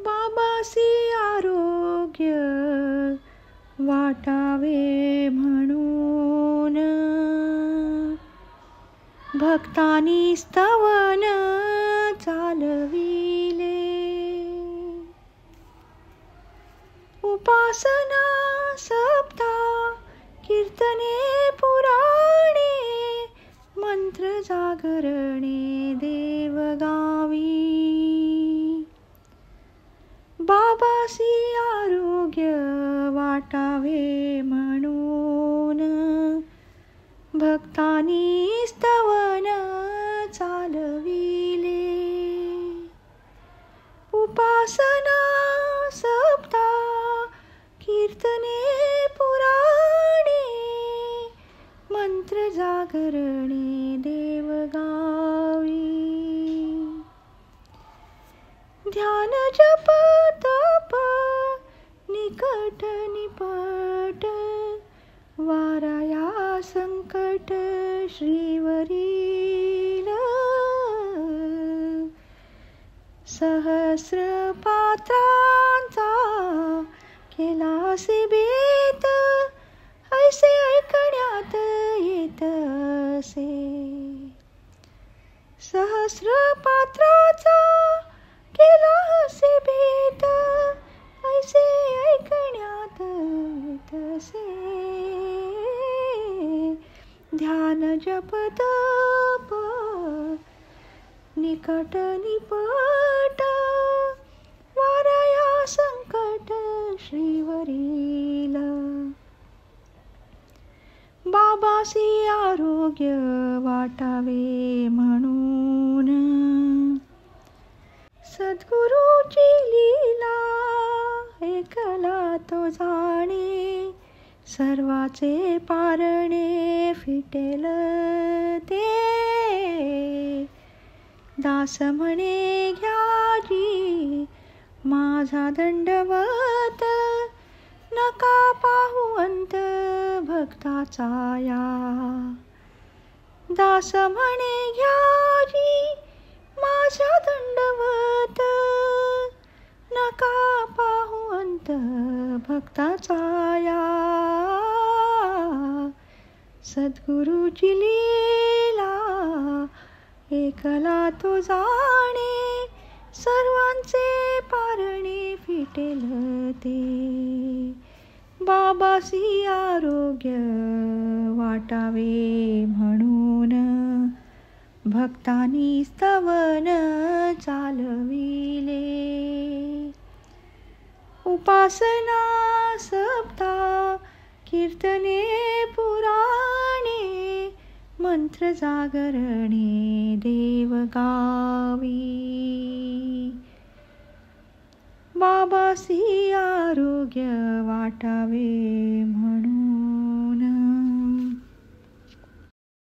बाबासी आरोग्य वाटावे म्हणून, भक्तांनी स्तवन चालविले. उपासना सप्ताह कीर्तने पुराणे, मंत्र जागरणे देवगावी. बाबासी आरोग्य वाटावे म्हणून, भक्तांनी स्तवन चालविले. उपासना सप्ताह कीर्तने पुराणे, मंत्र जागरणे देवगावी. ध्यान जप तप निकट निपट, वाराया संकट श्रीवरील. सहस्र पात्रांचा केलासी बेत, ऐसे ऐकण्यात येतसे. सहस्र पात्राचा केलासी बेत, ऐसे ऐकण्यात येतसे. ध्यान जप तप निकट निपट, वाराया संकट श्रीवरील. बाबासी आरोग्य वाटावे म्हणून, सद्गुरूची लीला ऐकला तो जाणे. सर्वाचे पारणे फिटेल ते, दास म्हणे घ्याजी माझा दंडवत. नका पाहू अंत भक्ताचा या, दास म्हणे घ्याजी माझा दंडवत. नका पाहू अंत भक्ताचा या, सद्गुरूची लीला ऐकला तो जाणे. सर्वांचे पारणे फिटेल ते, बाबासी आरोग्य वाटावे म्हणून, भक्तांनी स्तवन चालविले. उपासना सप्ताह कीर्तने पुराणे, मंत्र जागरणे देवगावी. बाबासी आरोग्य वाटावे